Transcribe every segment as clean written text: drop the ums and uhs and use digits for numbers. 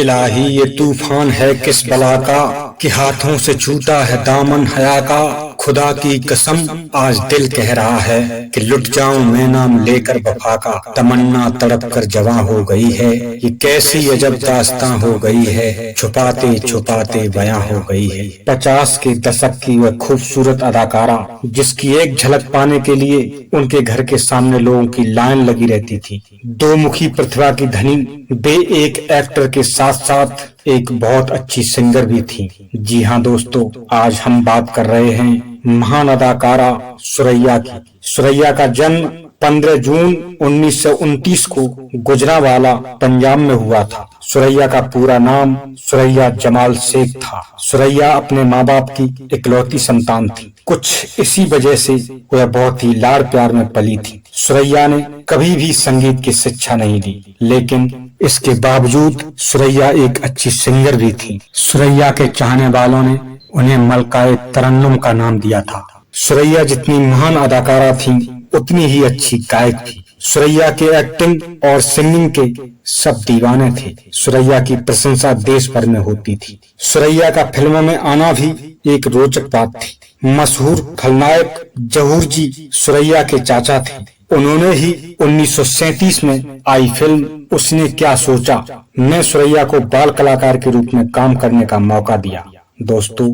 इलाही ये तूफान है किस बला का कि हाथों से छूटा है दामन हया का। खुदा की कसम आज दिल कह रहा है कि लुट जाऊं मैं नाम लेकर वफा का। तमन्ना तड़प कर जवां हो गई है, ये कैसी अजब दास्तां हो गई है। छुपाते छुपाते बयां हो गई है। 50 के दशक की वह खूबसूरत अदाकारा जिसकी एक झलक पाने के लिए उनके घर के सामने लोगों की लाइन लगी रहती थी। दो मुखी प्रतिभा की धनी वे एक एक्टर के साथ साथ एक बहुत अच्छी सिंगर भी थी। जी हाँ दोस्तों, आज हम बात कर रहे हैं महान अदाकारा सुरैया की। सुरैया का जन्म 15 जून 1929 को गुजरांवाला पंजाब में हुआ था। सुरैया का पूरा नाम सुरैया जमाल शेख था। सुरैया अपने माँ बाप की इकलौती संतान थी। कुछ इसी वजह से वह बहुत ही लाड़ प्यार में पली थी। सुरैया ने कभी भी संगीत की शिक्षा नहीं ली, लेकिन इसके बावजूद सुरैया एक अच्छी सिंगर भी थी। सुरैया के चाहने वालों ने उन्हें मलकाए तरन्नुम का नाम दिया था। सुरैया जितनी महान अदाकारा थी उतनी ही अच्छी गायक थी। सुरैया के एक्टिंग और सिंगिंग के सब दीवाने थे। सुरैया की प्रशंसा देश भर में होती थी। सुरैया का फिल्मों में आना भी एक रोचक बात थी। मशहूर खलनायक जहूर जी सुरैया के चाचा थे। उन्होंने ही 1937 में आई फिल्म उसने क्या सोचा में सुरैया को बाल कलाकार के रूप में काम करने का मौका दिया। दोस्तों,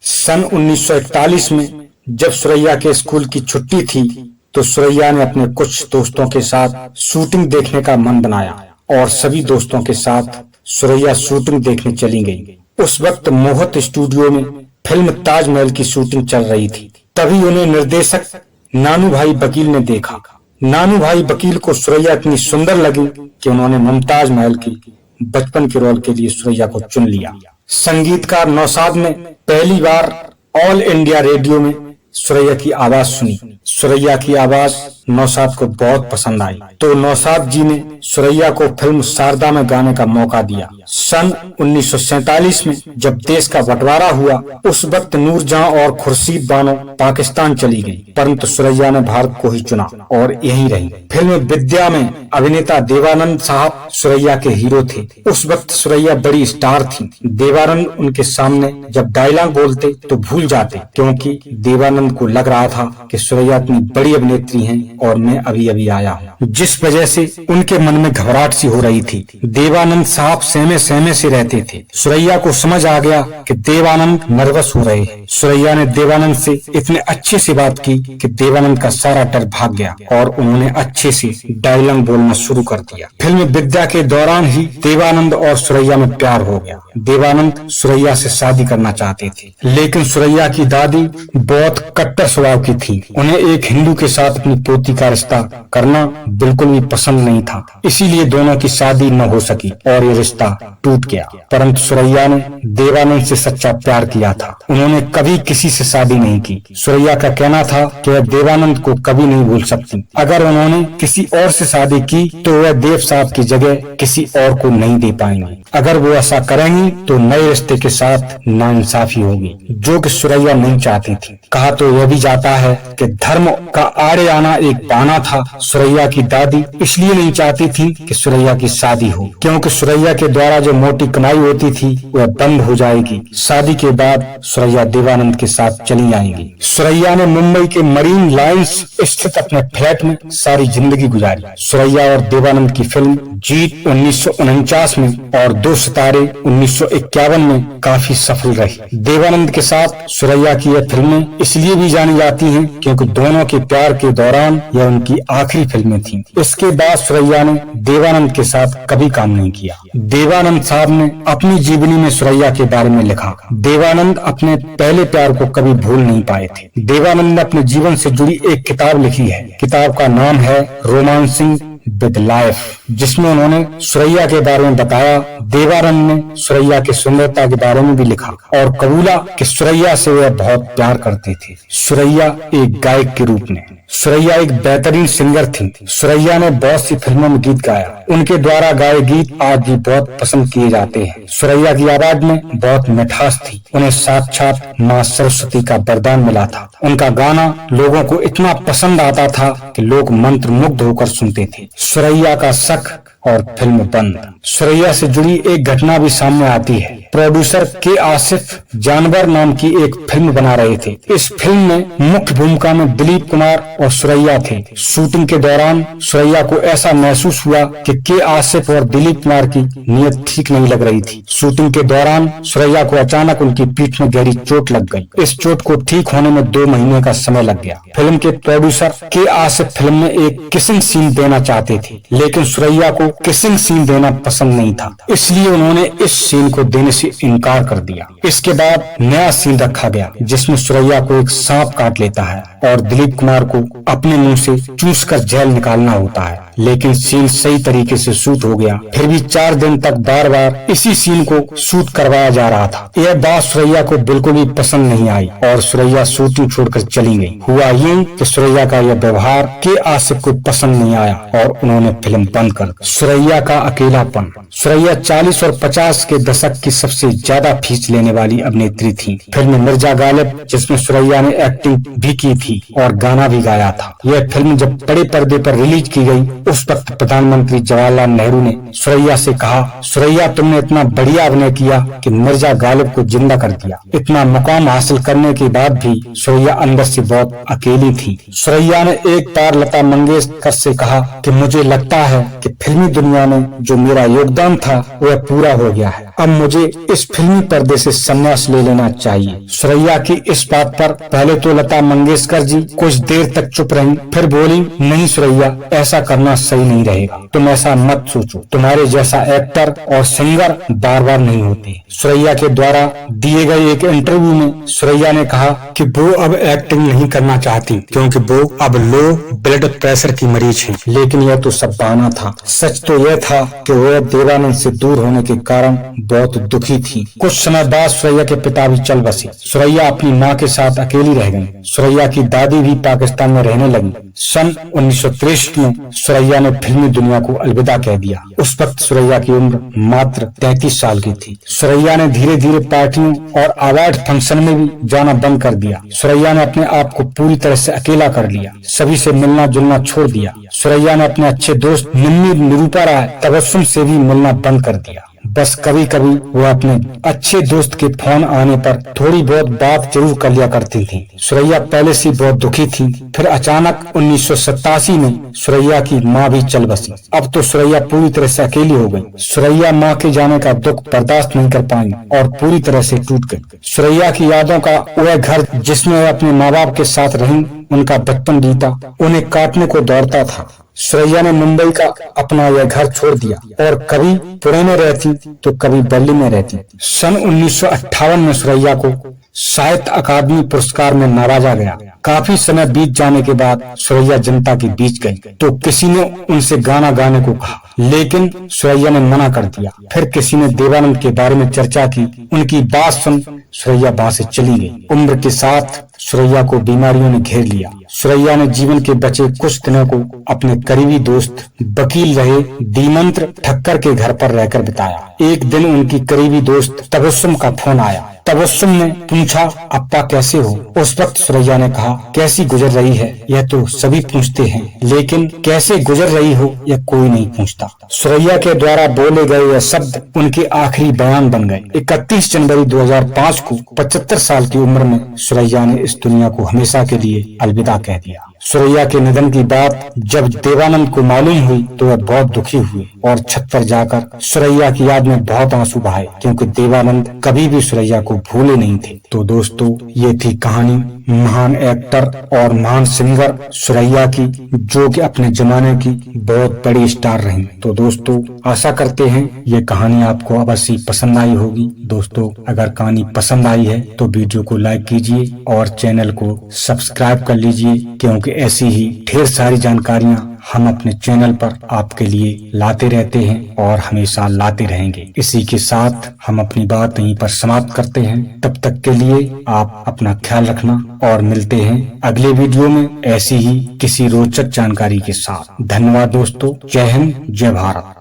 सन 1941 में जब सुरैया के स्कूल की छुट्टी थी तो सुरैया ने अपने कुछ दोस्तों के साथ शूटिंग देखने का मन बनाया और सभी दोस्तों के साथ सुरैया शूटिंग देखने चली गई। उस वक्त मोहत स्टूडियो में फिल्म ताजमहल की शूटिंग चल रही थी। तभी उन्हें निर्देशक नानू भाई वकील ने देखा। नानू भाई वकील को सुरैया इतनी सुंदर लगी कि उन्होंने मुमताज महल की बचपन के रोल के लिए सुरैया को चुन लिया। संगीतकार नौशाद ने पहली बार ऑल इंडिया रेडियो में सुरैया की आवाज सुनी। सुरैया की आवाज नौशाद को बहुत पसंद आई तो नौशाद जी ने सुरैया को फिल्म शारदा में गाने का मौका दिया। सन 1947 में जब देश का बंटवारा हुआ उस वक्त नूरजहां और खुर्शीद बानो पाकिस्तान चली गई, परंतु सुरैया ने भारत को ही चुना और यहीं रही। फिल्म विद्या में अभिनेता देवानंद साहब सुरैया के हीरो थे। उस वक्त सुरैया बड़ी स्टार थी। देवानंद उनके सामने जब डायलॉग बोलते तो भूल जाते, क्योंकि देवानंद को लग रहा था कि सुरैया इतनी बड़ी अभिनेत्री हैं और मैं अभी अभी आया हूँ, जिस वजह से उनके मन में घबराहट सी हो रही थी। देवानंद साहब सहमे सहमे से रहते थे। सुरैया को समझ आ गया कि देवानंद नर्वस हो रहे हैं। सुरैया ने देवानंद से इतने अच्छे से बात की कि देवानंद का सारा डर भाग गया और उन्होंने अच्छे से डायलॉग बोलना शुरू कर दिया। फिल्म विद्या के दौरान ही देवानंद और सुरैया में प्यार हो गया। देवानंद सुरैया से शादी करना चाहते थे, लेकिन सुरैया की दादी बहुत कट्टर स्वभाव की थी। उन्हें एक हिंदू के साथ अपनी पोती का रिश्ता करना बिल्कुल भी पसंद नहीं था, इसीलिए दोनों की शादी न हो सकी और ये रिश्ता टूट गया। परंतु सुरैया ने देवानंद से सच्चा प्यार किया था। उन्होंने कभी किसी से शादी नहीं की। सुरैया का कहना था कि वह देवानंद को कभी नहीं भूल सकती। अगर उन्होंने किसी और से शादी की तो वह देव साहब की जगह किसी और को नहीं दे पाएंगे। अगर वो ऐसा करेंगी तो नए रिश्ते के साथ नाइंसाफी होगी, जो कि सुरैया नहीं चाहती थी। कहा तो यह भी जाता है कि धर्म का आड़े आना एक बहाना था। सुरैया की दादी इसलिए नहीं चाहती थी कि सुरैया की शादी हो, क्योंकि सुरैया के द्वारा जो मोटी कमाई होती थी वह बंद हो जाएगी। शादी के बाद सुरैया देवानंद के साथ चली आएंगी। सुरैया ने मुंबई के मरीन लाइंस स्थित अपने फ्लैट में सारी जिंदगी गुजारी। सुरैया और देवानंद की फिल्म जीत 1949 में और 2 सितारे 1951 में काफी सफल रही। देवानंद के साथ सुरैया की यह फिल्में इसलिए भी जानी जाती हैं क्योंकि दोनों के प्यार के दौरान यह उनकी आखिरी फिल्में थीं। इसके बाद सुरैया ने देवानंद के साथ कभी काम नहीं किया। देवानंद साहब ने अपनी जीवनी में सुरैया के बारे में लिखा। देवानंद अपने पहले प्यार को कभी भूल नहीं पाए थे। देवानंद ने अपने जीवन से जुड़ी एक किताब लिखी है। किताब का नाम है रोमांसिंग विद लाइफ, जिसमें उन्होंने सुरैया के बारे में बताया। देवानंद ने सुरैया की सुंदरता के बारे में भी लिखा और कबूला कि सुरैया से वह बहुत प्यार करते थे। सुरैया एक गायक के रूप में सुरैया एक बेहतरीन सिंगर थी। सुरैया ने बहुत सी फिल्मों में गीत गाया। उनके द्वारा गाए गीत आज भी बहुत पसंद किए जाते हैं। सुरैया की आवाज में बहुत मिठास थी। उन्हें साक्षात माँ सरस्वती का वरदान मिला था। उनका गाना लोगों को इतना पसंद आता था कि लोग मंत्रमुग्ध होकर सुनते थे। सुरैया का शक और फिल्म बंद। सुरैया से जुड़ी एक घटना भी सामने आती है। प्रोड्यूसर के आसिफ जानवर नाम की एक फिल्म बना रहे थे। इस फिल्म में मुख्य भूमिका में दिलीप कुमार और सुरैया थे। शूटिंग के दौरान सुरैया को ऐसा महसूस हुआ कि के आसिफ और दिलीप कुमार की नीयत ठीक नहीं लग रही थी। शूटिंग के दौरान सुरैया को अचानक उनकी पीठ में गहरी चोट लग गई। इस चोट को ठीक होने में 2 महीने का समय लग गया। फिल्म के प्रोड्यूसर के आसिफ फिल्म में एक किसिंग सीन देना चाहते थे, लेकिन सुरैया को किसिंग सीन देना पसंद नहीं था, इसलिए उन्होंने इस सीन को देने से इनकार कर दिया। इसके बाद नया सीन रखा गया जिसमें सुरैया को एक सांप काट लेता है और दिलीप कुमार को अपने मुंह से चूसकर जहर निकालना होता है, लेकिन सीन सही तरीके से शूट हो गया। फिर भी 4 दिन तक बार बार इसी सीन को शूट करवाया जा रहा था। यह बात सुरैया को बिल्कुल भी पसंद नहीं आई और सुरैया शूटिंग छोड़कर चली गई। हुआ यूं कि सुरैया का यह व्यवहार के आसिफ को पसंद नहीं आया और उन्होंने फिल्म बंद कर दी। सुरैया का अकेलापन। सुरैया 40 और 50 के दशक की सबसे ज्यादा फीस लेने वाली अभिनेत्री थी। फिल्म मिर्जा गालिब, जिसमें सुरैया ने एक्टिंग भी की थी और गाना भी गाया था। यह फिल्म जब बड़े पर्दे पर रिलीज की गई, उस वक्त प्रधानमंत्री जवाहरलाल नेहरू ने सुरैया से कहा, सुरैया तुमने इतना बढ़िया अभिनय किया कि मिर्जा गालिब को जिंदा कर दिया। इतना मुकाम हासिल करने के बाद भी सुरैया अंदर से बहुत अकेली थी। सुरैया ने एक बार लता मंगेशकर से कहा कि मुझे लगता है कि फिल्मी दुनिया में जो मेरा योगदान था वह पूरा हो गया है, अब मुझे इस फिल्मी पर्दे से संन्यास ले लेना चाहिए। सुरैया की इस बात पर पहले तो लता मंगेशकर जी कुछ देर तक चुप रहीं, फिर बोली, नहीं सुरैया, ऐसा करना सही नहीं रहेगा, तुम ऐसा मत सोचो, तुम्हारे जैसा एक्टर और सिंगर बार बार नहीं होते। सुरैया के द्वारा दिए गए एक इंटरव्यू में सुरैया ने कहा कि वो अब एक्टिंग नहीं करना चाहती क्योंकि वो अब लो ब्लड प्रेशर की मरीज है। लेकिन यह तो सब बहाना था। सच तो यह था कि वह देवानंद से दूर होने के कारण बहुत दुखी थी। कुछ समय बाद सुरैया के पिता भी चल बसे। सुरैया अपनी माँ के साथ अकेली रह गई। सुरैया की दादी भी पाकिस्तान में रहने लगी। सन 1963 में सुरैया ने फिल्मी दुनिया को अलविदा कह दिया। उस वक्त सुरैया की उम्र मात्र 33 साल की थी। सुरैया ने धीरे धीरे पार्टियों और अवार्ड फंक्शन में भी जाना बंद कर दिया। सुरैया ने अपने आप को पूरी तरह से अकेला कर लिया, सभी से मिलना जुलना छोड़ दिया। सुरैया ने अपने अच्छे दोस्त निम्मी, निरूपा राय, तबस्सुम से भी मिलना बंद कर दिया। बस कभी कभी वो अपने अच्छे दोस्त के फोन आने पर थोड़ी बहुत बात जरूर कर लिया करती थी। सुरैया पहले से बहुत दुखी थी। फिर अचानक 1987 में सुरैया की माँ भी चल बसी। अब तो सुरैया पूरी तरह से अकेली हो गई। सुरैया माँ के जाने का दुख बर्दाश्त नहीं कर पाई और पूरी तरह से टूट गई। सुरैया की यादों का वह घर जिसमें वह अपने माँ बाप के साथ रही, उनका बचपन बीता, उन्हें काटने को दौड़ता था। सुरैया ने मुंबई का अपना यह घर छोड़ दिया और कभी पुणे में रहती तो कभी दिल्ली में रहती। सन 1958 में सुरैया को साहित्य अकादमी पुरस्कार में नवाजा गया। काफी समय बीत जाने के बाद सुरैया जनता के बीच गई तो किसी ने उनसे गाना गाने को कहा, लेकिन सुरैया ने मना कर दिया। फिर किसी ने देवानंद के बारे में चर्चा की, उनकी बात सुन सुरैया वहां से चली गई। उम्र के साथ सुरैया को बीमारियों ने घेर लिया। सुरैया ने जीवन के बचे कुछ दिनों को अपने करीबी दोस्त वकील रहे दीमंत्र ठक्कर के घर पर रहकर बिताया। एक दिन उनकी करीबी दोस्त तबस्सुम का फोन आया। तबस्सुम ने पूछा, अप्पा कैसे हो? उस वक्त सुरैया ने कहा, कैसी गुजर रही है यह तो सभी पूछते हैं, लेकिन कैसे गुजर रही हो यह कोई नहीं पूछता। सुरैया के द्वारा बोले गए यह शब्द उनके आखिरी बयान बन गए। 31 जनवरी 2005 को 75 साल की उम्र में सुरैया ने इस दुनिया को हमेशा के लिए अलविदा कह दिया। सुरैया के निधन की बात जब देवानंद को मालूम हुई तो वह बहुत दुखी हुए और छत पर जाकर सुरैया की याद में बहुत आंसू बहाए, क्योंकि देवानंद कभी भी सुरैया को भूले नहीं थे। तो दोस्तों, ये थी कहानी महान एक्टर और महान सिंगर सुरैया की, जो कि अपने जमाने की बहुत बड़ी स्टार रही। तो दोस्तों, आशा करते हैं ये कहानी आपको अवश्य पसंद आई होगी। दोस्तों, अगर कहानी पसंद आई है तो वीडियो को लाइक कीजिए और चैनल को सब्सक्राइब कर लीजिए, क्योंकि ऐसी ही ढेर सारी जानकारियां हम अपने चैनल पर आपके लिए लाते रहते हैं और हमेशा लाते रहेंगे। इसी के साथ हम अपनी बात यहीं पर समाप्त करते हैं। तब तक के लिए आप अपना ख्याल रखना और मिलते हैं अगले वीडियो में ऐसी ही किसी रोचक जानकारी के साथ। धन्यवाद दोस्तों। जय हिंद, जय भारत।